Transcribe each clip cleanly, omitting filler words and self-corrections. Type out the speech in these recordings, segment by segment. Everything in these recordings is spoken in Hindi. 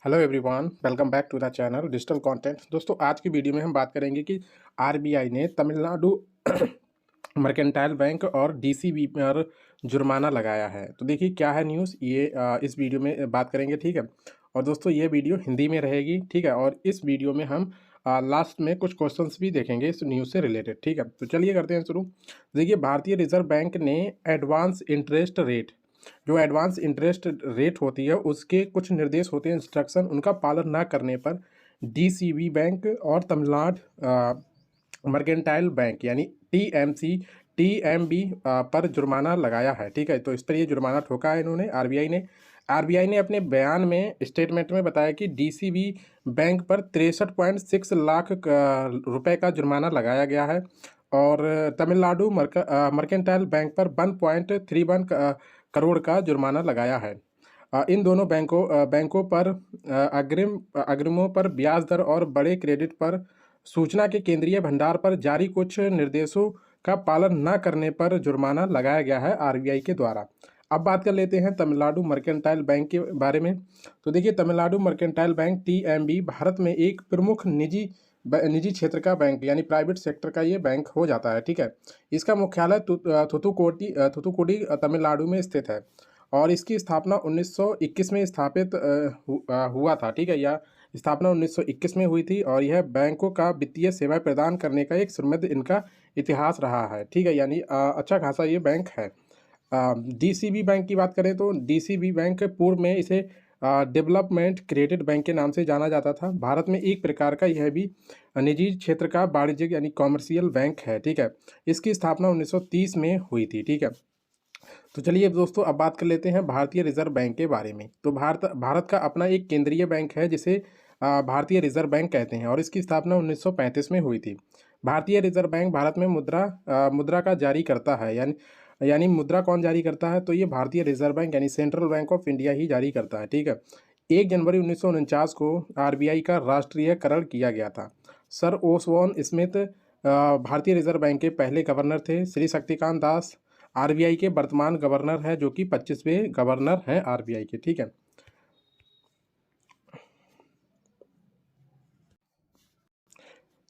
Hello everyone, welcome back to the channel digital content. दोस्तों, आज की वीडियो में हम बात करेंगे कि आरबीआई ने तमिलनाडु मर्केंटाइल बैंक और डीसीबी पर जुर्माना लगाया है। तो देखिए क्या है न्यूज़, ये इस वीडियो में बात करेंगे, ठीक है। और दोस्तों, ये वीडियो हिंदी में रहेगी, ठीक है। और इस वीडियो में हम लास्ट में कुछ क्वेश्चंस भी देखेंगे इस न्यूज़ से रिलेटेड, ठीक है। तो चलिए करते हैं शुरू। देखिए, भारतीय रिजर्व बैंक ने एडवांस इंटरेस्ट रेट, जो एडवांस इंटरेस्ट रेट होती है उसके कुछ निर्देश होते हैं, इंस्ट्रक्शन, उनका पालन ना करने पर डीसीबी बैंक और तमिलनाडु मर्केंटाइल बैंक यानी टीएमबी पर जुर्माना लगाया है, ठीक है। तो इस पर ये जुर्माना ठोका है इन्होंने, आरबीआई ने अपने बयान में, स्टेटमेंट में बताया कि डीसीबी बैंक पर 63.6 लाख रुपए का जुर्माना लगाया गया है और तमिलनाडु मर्केंटाइल बैंक पर 1.31 करोड़ का जुर्माना लगाया है। इन दोनों बैंकों पर अग्रिमों पर ब्याज दर और बड़े क्रेडिट पर सूचना के केंद्रीय भंडार पर जारी कुछ निर्देशों का पालन न करने पर जुर्माना लगाया गया है आरबीआई के द्वारा। अब बात कर लेते हैं तमिलनाडु मर्केंटाइल बैंक के बारे में। तो देखिए, Tamil Nadu mercantile bank TMB Bharat में एक प्रमुख निजी क्षेत्र का बैंक यानी प्राइवेट सेक्टर का ये बैंक हो जाता है, ठीक है। इसका मुख्यालय थुथुकुडी तमिलनाडु में स्थित है और इसकी स्थापना 1921 में हुआ था, ठीक है। यह स्थापना 1921 में हुई थी और यह बैंकों का वित्तीय सेवाएं प्रदान करने का एक समृद्ध इनका इतिहास रहा है, ठीक है। यानी अच्छा खासा ये बैंक है। डीसीबी बैंक की बात करें तो डीसीबी बैंक पूर्व में इसे डेवलपमेंट क्रेडिट बैंक के नाम से जाना जाता था। भारत में एक प्रकार का यह भी निजी क्षेत्र का वाणिज्यिक यानी कॉमर्शियल बैंक है, ठीक है। इसकी स्थापना 1930 में हुई थी, ठीक है। तो चलिए दोस्तों, अब बात कर लेते हैं भारतीय रिजर्व बैंक के बारे में। तो भारत का अपना एक केंद्रीय बैंक है जिसे भारतीय रिजर्व बैंक कहते हैं और इसकी स्थापना 1935 में हुई थी। भारतीय रिजर्व बैंक भारत में मुद्रा का जारी करता है, यानी मुद्रा कौन जारी करता है, तो ये भारतीय रिजर्व बैंक यानी सेंट्रल बैंक ऑफ इंडिया ही जारी करता है, ठीक है। 1 जनवरी 1949 को आरबीआई का राष्ट्रीयकरण किया गया था। सर ओसवॉन स्मिथ भारतीय रिजर्व बैंक के पहले गवर्नर थे। श्री शक्तिकांत दास आरबीआई के वर्तमान गवर्नर है, जो कि 25वें गवर्नर हैं आरबीआई के, ठीक है।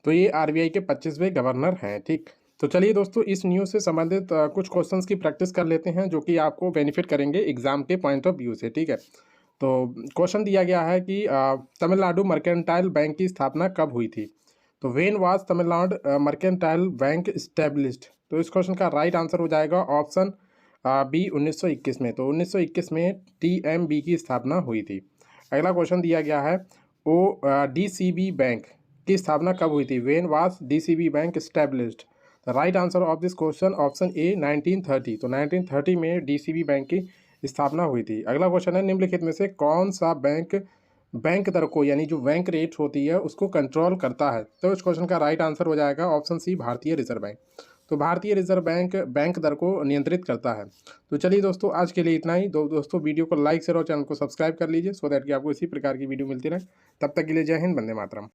तो ये आरबीआई के 25वें गवर्नर हैं, ठीक। तो चलिए दोस्तों, इस न्यूज़ से संबंधित कुछ क्वेश्चंस की प्रैक्टिस कर लेते हैं जो कि आपको बेनिफिट करेंगे एग्जाम के पॉइंट ऑफ व्यू से, ठीक है। तो क्वेश्चन दिया गया है कि तमिलनाडु मर्केंटाइल बैंक की स्थापना कब हुई थी। तो when was Tamil Nadu mercantile bank established. तो इस क्वेश्चन का राइट आंसर हो जाएगा ऑप्शन बी, 1921 में। तो 1921 में टीएमबी की स्थापना हुई थी। अगला क्वेश्चन दिया गया है डीसीबी बैंक की स्थापना कब हुई थी। When was DCB bank established. The right answer of this question option A, 1930। तो 1930 में डीसीबी बैंक की स्थापना हुई थी। अगला क्वेश्चन है, निम्नलिखित में से कौन सा बैंक दर को यानी जो बैंक रेट होती है उसको कंट्रोल करता है। तो इस क्वेश्चन का राइट आंसर हो जाएगा ऑप्शन सी, भारतीय रिजर्व बैंक। तो भारतीय रिजर्व बैंक बैंक दर को नियंत्रित करता है। तो चलिए दोस्तों, आज के लिए इतना ही। दोस्तों, वीडियो को लाइक शेयर और चैनल को सब्सक्राइब कर लीजिए सो दैट कि आपको इसी प्रकार की वीडियो मिलती रहे। तब तक के लिए जय हिंद, वंदे मातरम।